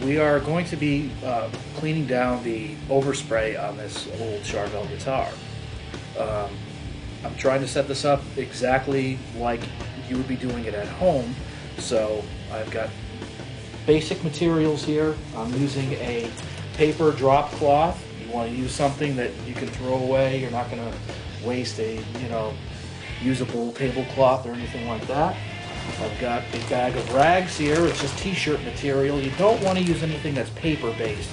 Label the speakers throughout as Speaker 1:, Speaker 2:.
Speaker 1: We are going to be cleaning down the overspray on this old Charvel guitar. I'm trying to set this up exactly like you would be doing it at home. So I've got basic materials here. I'm using a paper drop cloth. You want to use something that you can throw away. You're not going to waste a usable tablecloth or anything like that. I've got a bag of rags here. It's just t-shirt material. You don't want to use anything that's paper-based.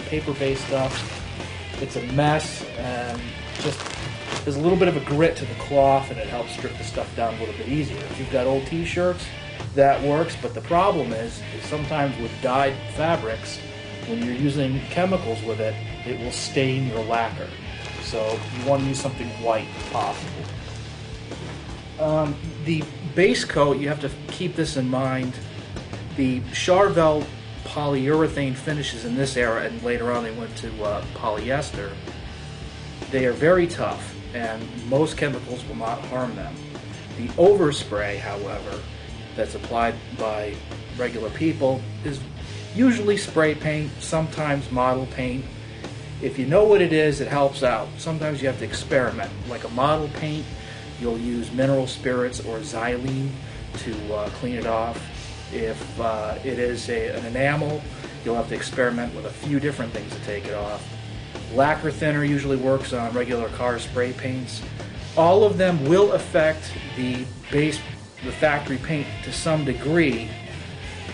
Speaker 1: Paper-based stuff, it's a mess, and just there's a little bit of a grit to the cloth, and it helps strip the stuff down a little bit easier. If you've got old t-shirts, that works, but the problem is sometimes with dyed fabrics, when you're using chemicals with it, it will stain your lacquer. So you want to use something white if possible. The base coat, you have to keep this in mind. The Charvel polyurethane finishes in this era, and later on they went to polyester. They are very tough, and most chemicals will not harm them. The overspray, however, that's applied by regular people is usually spray paint, sometimes model paint. If you know what it is, it helps out. Sometimes you have to experiment. Like a model paint, you'll use mineral spirits or xylene to clean it off. If it is an enamel, you'll have to experiment with a few different things to take it off. Lacquer thinner usually works on regular car spray paints. All of them will affect the factory paint to some degree,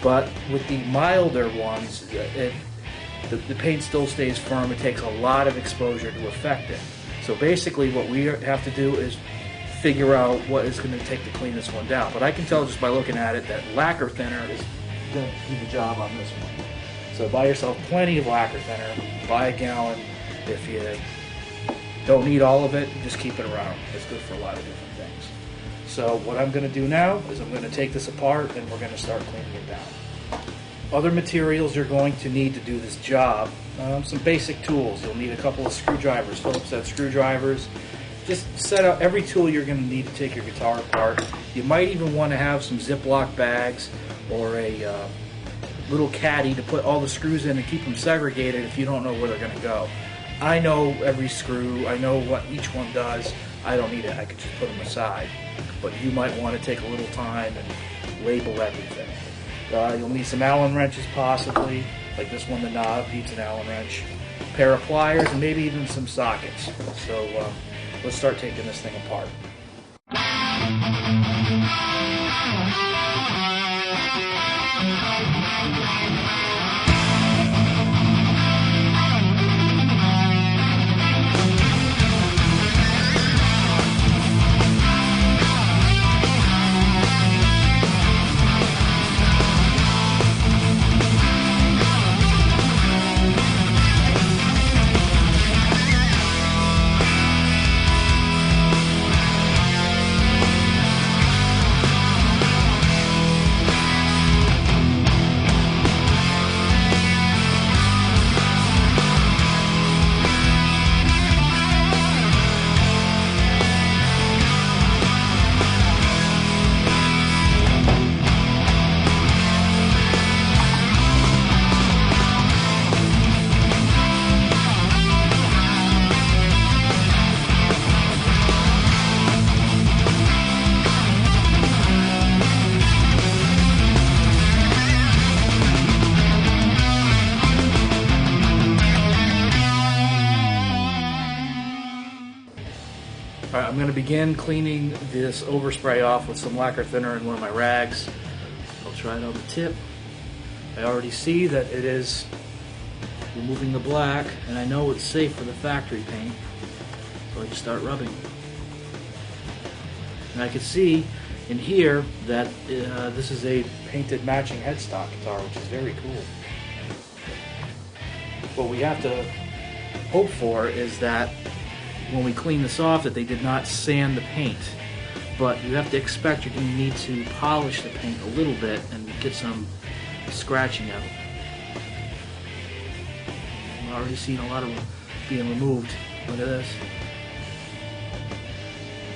Speaker 1: but with the milder ones, the paint still stays firm. It takes a lot of exposure to affect it. So basically what we have to do is figure out what it's going to take to clean this one down. But I can tell just by looking at it that lacquer thinner is going to do the job on this one. So buy yourself plenty of lacquer thinner, buy a gallon. If you don't need all of it, just keep it around. It's good for a lot of different things. So what I'm going to do now is I'm going to take this apart and we're going to start cleaning it down. Other materials you're going to need to do this job, some basic tools. You'll need a couple of screwdrivers, Phillips head screwdrivers. Just set out every tool you're going to need to take your guitar apart. You might even want to have some Ziploc bags or a little caddy to put all the screws in and keep them segregated if you don't know where they're going to go. I know every screw, I know what each one does. I don't need it, I could just put them aside. But you might want to take a little time and label everything. You'll need some Allen wrenches possibly, like this one, the knob needs an Allen wrench, a pair of pliers, and maybe even some sockets. So let's start taking this thing apart. Alright, I'm going to begin cleaning this overspray off with some lacquer thinner and one of my rags. I'll try it on the tip. I already see that it is removing the black, and I know it's safe for the factory paint. So I just start rubbing. And I can see in here that this is a painted matching headstock guitar, which is very cool. What we have to hope for is that when we clean this off that they did not sand the paint. But you have to expect you're going to need to polish the paint a little bit and get some scratching out. I've already seen a lot of them being removed. Look at this.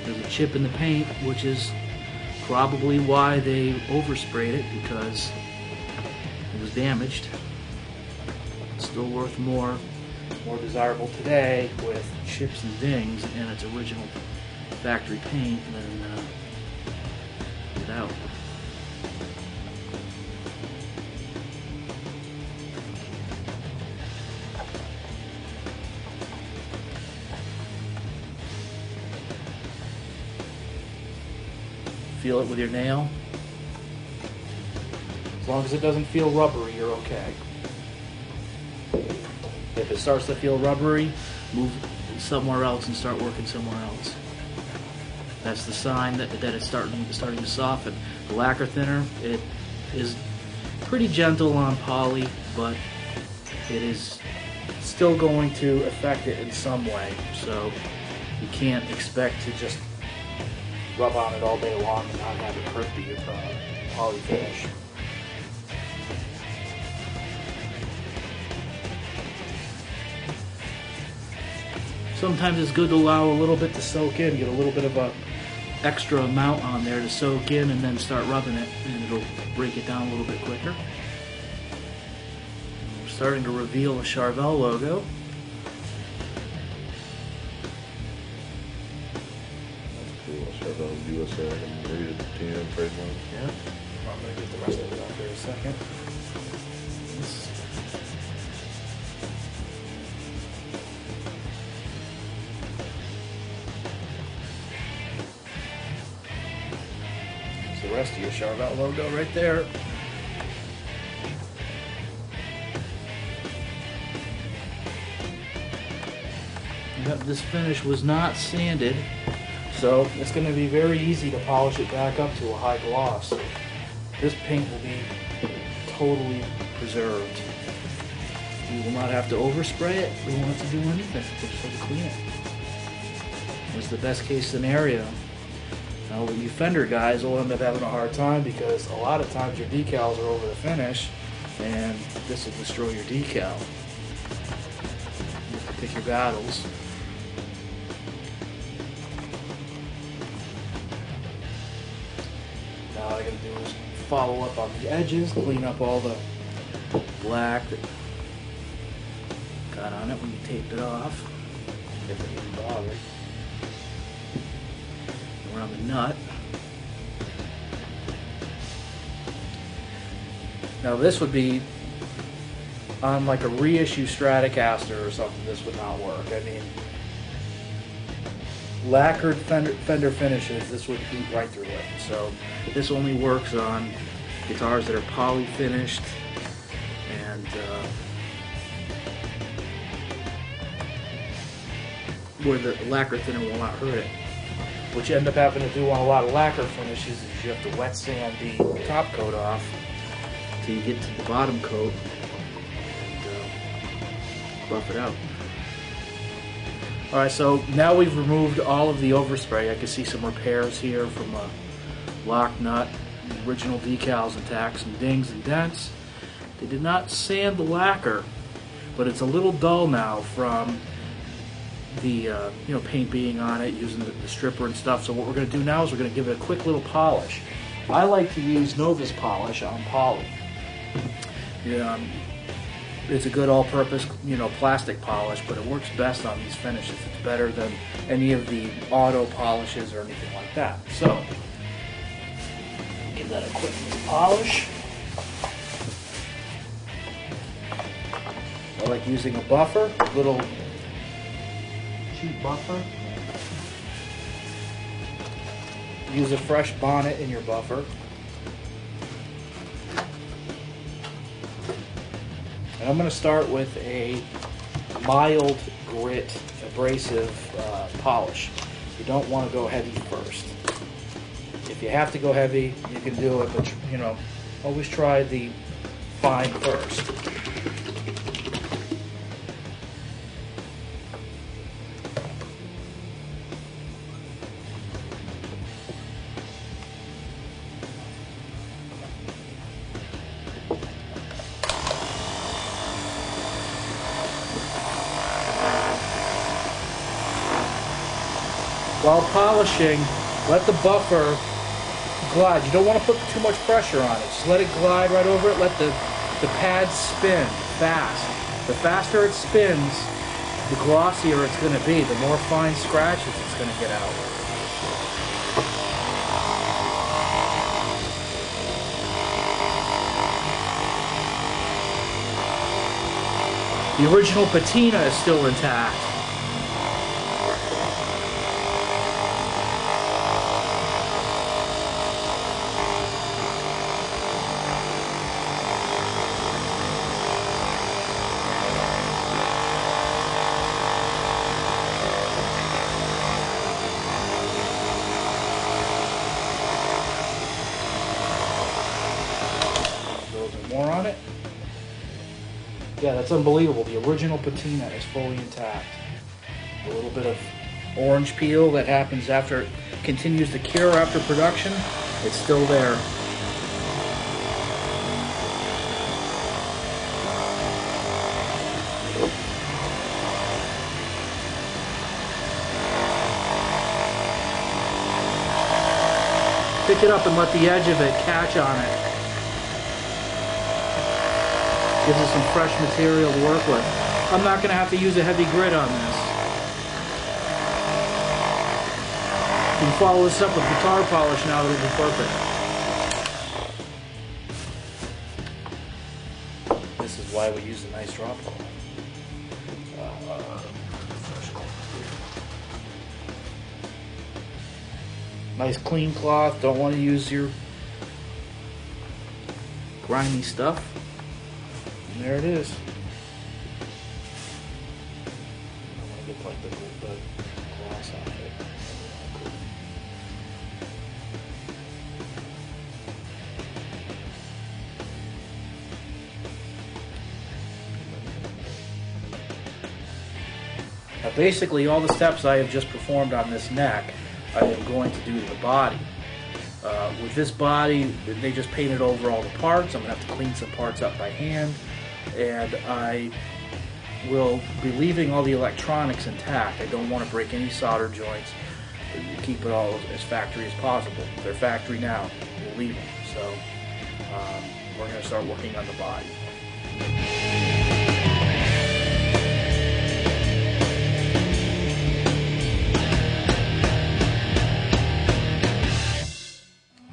Speaker 1: There's a chip in the paint, which is probably why they oversprayed it, because it was damaged. It's still worth more desirable today with chips and dings and its original factory paint than without. Feel it with your nail. As long as it doesn't feel rubbery, you're okay. If it starts to feel rubbery, move somewhere else and start working somewhere else. That's the sign that it's starting to soften. The lacquer thinner, it is pretty gentle on poly, but it is still going to affect it in some way. So you can't expect to just rub on it all day long and not have it hurt the poly finish. Sometimes it's good to allow a little bit to soak in, get a little bit of a extra amount on there to soak in, and then start rubbing it, and it'll break it down a little bit quicker. We're starting to reveal the Charvel logo.
Speaker 2: That's cool. Charvel USA and rated 10 trademark.
Speaker 1: Yeah. I'm going to get the rest of it out there in a second. The rest of your Charvel logo right there. Yep, this finish was not sanded, so it's going to be very easy to polish it back up to a high gloss. This paint will be totally preserved. We will not have to overspray it. We won't have to do anything. We'll just have to clean it. It's the best case scenario. Now, you fender guys will end up having a hard time, because a lot of times your decals are over the finish, and this will destroy your decal. You have to pick your battles. Now all I gotta do is follow up on the edges, clean up all the black that got on it when you taped it off, if it even bothered. Around the nut. Now this would be on like a reissue Stratocaster or something. This would not work. I mean, lacquered fender finishes, this would eat right through it. So this only works on guitars that are poly finished and where the lacquer thinner will not hurt it. What you end up having to do on a lot of lacquer finishes is you have to wet sand the top coat off till you get to the bottom coat and buff it out. Alright, so now we've removed all of the overspray. I can see some repairs here from a lock nut, the original decals intact, some dings and dents. They did not sand the lacquer, but it's a little dull now from the paint being on it, using the stripper and stuff. So what we're going to do now is we're going to give it a quick little polish. I like to use Novus polish on poly. It's a good all-purpose plastic polish, but it works best on these finishes. It's better than any of the auto polishes or anything like that. So give that a quick little polish. I like using a buffer, a little cheap buffer. Use a fresh bonnet in your buffer. And I'm going to start with a mild grit abrasive polish. You don't want to go heavy first. If you have to go heavy, you can do it, but you know, always try the fine first. While polishing, let the buffer glide. You don't want to put too much pressure on it. Just let it glide right over it. Let the pad spin fast. The faster it spins, the glossier it's going to be. The more fine scratches it's going to get out. The original patina is still intact. More on it. Yeah, that's unbelievable. The original patina is fully intact. A little bit of orange peel that happens after it continues to cure after production. It's still there. Pick it up and let the edge of it catch on it. Gives us some fresh material to work with. I'm not going to have to use a heavy grit on this. You can follow this up with guitar polish now, it'll be perfect. This is why we use a nice drop cloth. Nice clean cloth, don't want to use your grimy stuff. And there it is. I want to get like the gloss off it. Now basically all the steps I have just performed on this neck, I am going to do to the body. With this body, they just painted over all the parts. I'm going to have to clean some parts up by hand. And I will be leaving all the electronics intact. I don't want to break any solder joints. Keep it all as factory as possible. They're factory now. We'll leave them. So we're going to start working on the body.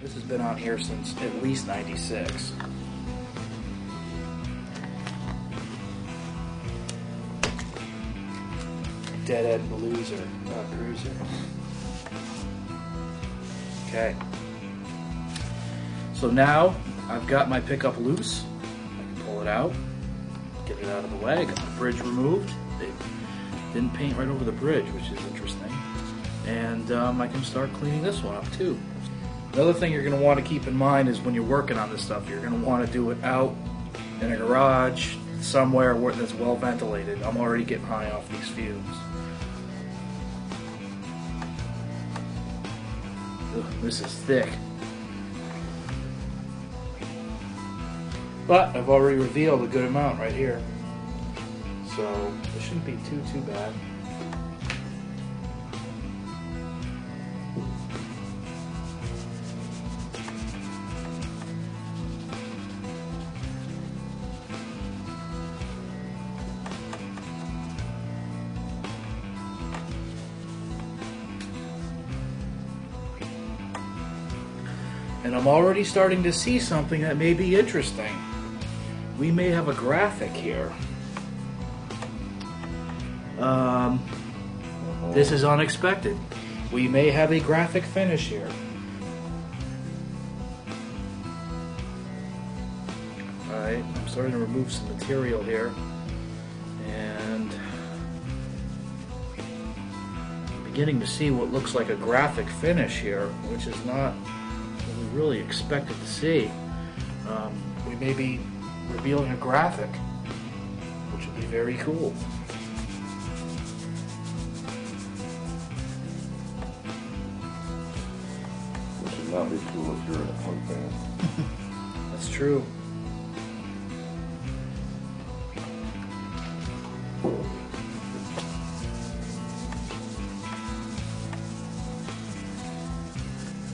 Speaker 1: This has been on here since at least '96. Dead End Cruiser. Okay. So now I've got my pickup loose. I can pull it out, get it out of the way. I got the bridge removed. They didn't paint right over the bridge, which is interesting. And I can start cleaning this one up too. Another thing you're going to want to keep in mind is when you're working on this stuff, you're going to want to do it out in a garage, somewhere where that's well ventilated. I'm already getting high off these fumes. Ugh, this is thick. But I've already revealed a good amount right here. So it shouldn't be too bad. And I'm already starting to see something that may be interesting. We may have a graphic here. This is unexpected. We may have a graphic finish here. Alright, I'm starting to remove some material here. And I'm beginning to see what looks like a graphic finish here, which is not really expected to see. We may be revealing a graphic, which would be very cool.
Speaker 2: Which would not be cool if you're a punk fan.
Speaker 1: That's true.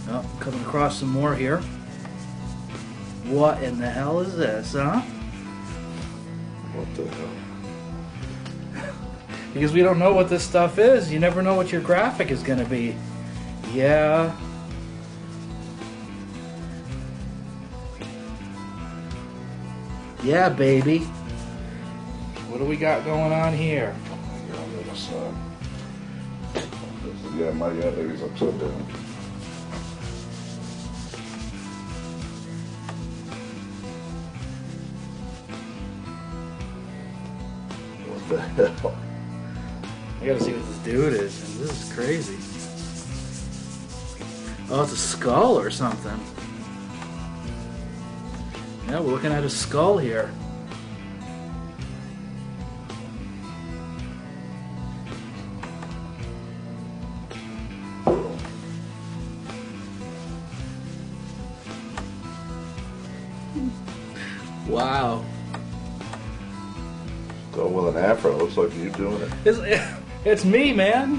Speaker 1: Oh, coming across some more here. What in the hell is this, huh?
Speaker 2: What the hell?
Speaker 1: Because we don't know what this stuff is. You never know what your graphic is going to be. Yeah. Yeah, baby. What do we got going on here?
Speaker 2: You're on the other side. Yeah, my baby's upside down. What the hell?
Speaker 1: I gotta see what this dude is. This is crazy. Oh, it's a skull or something. Yeah, we're looking at a skull here. Wow.
Speaker 2: Go with an afro. Looks like you doing it.
Speaker 1: It's me, man.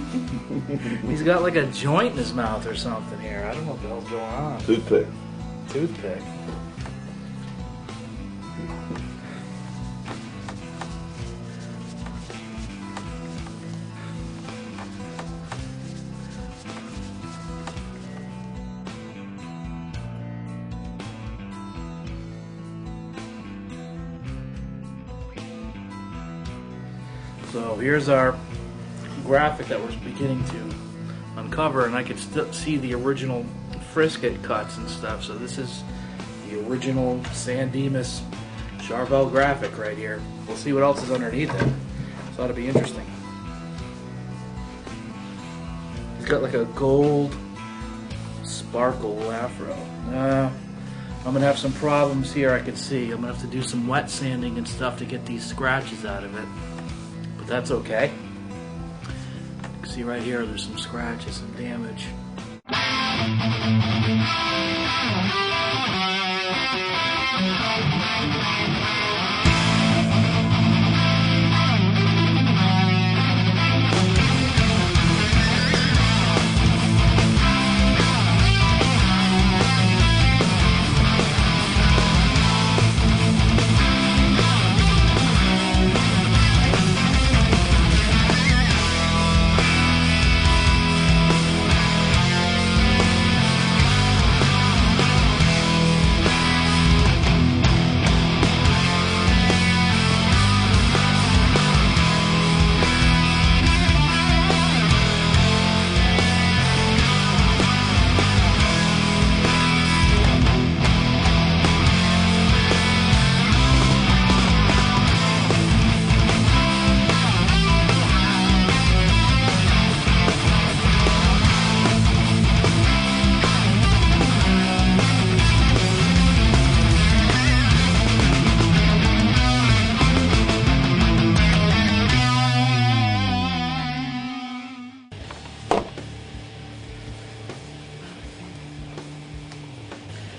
Speaker 1: He's got like a joint in his mouth or something here. I don't know what the hell's going on.
Speaker 2: Toothpick.
Speaker 1: Toothpick. So here's our graphic that we're beginning to uncover, and I can still see the original frisket cuts and stuff. So this is the original San Dimas Charvel graphic right here. We'll see what else is underneath it. So that'll be interesting. He's got like a gold sparkle afro. I'm gonna have some problems here. I can see. I'm gonna have to do some wet sanding and stuff to get these scratches out of it. But that's okay. You can see right here there's some scratches and damage.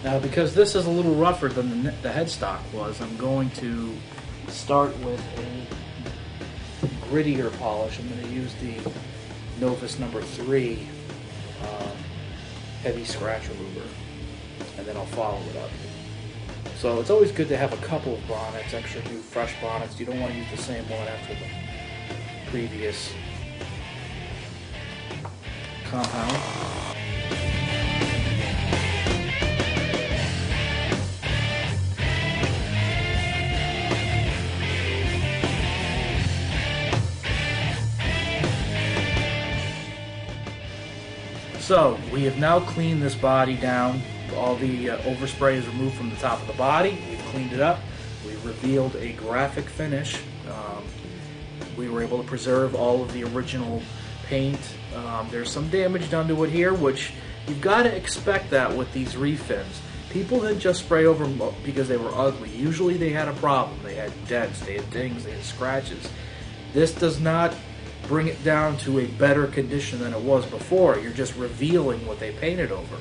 Speaker 1: Now, because this is a little rougher than the headstock was, I'm going to start with a grittier polish. I'm going to use the Novus number 3 heavy scratch remover, and then I'll follow it up. So it's always good to have a couple of bonnets, extra new fresh bonnets. You don't want to use the same one after the previous compound. So, we have now cleaned this body down. All the overspray is removed from the top of the body. We've cleaned it up. We've revealed a graphic finish. We were able to preserve all of the original paint. There's some damage done to it here, which You've got to expect that with these refins. People didn't just spray over them because they were ugly. Usually they had a problem. They had dents, they had dings, they had scratches. This does not bring it down to a better condition than it was before. You're just revealing what they painted over.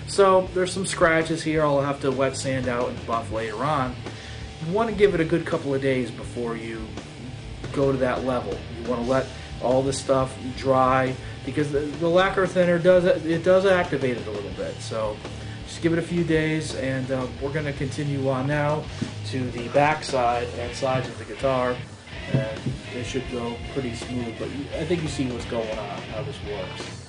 Speaker 1: So there's some scratches here I'll have to wet sand out and buff later on. You want to give it a good couple of days before you go to that level. You want to let all this stuff dry because the lacquer thinner does activate it a little bit. So just give it a few days, and we're going to continue on now to the back side and sides of the guitar, and it should go pretty smooth. But I think you see what's going on, how this works.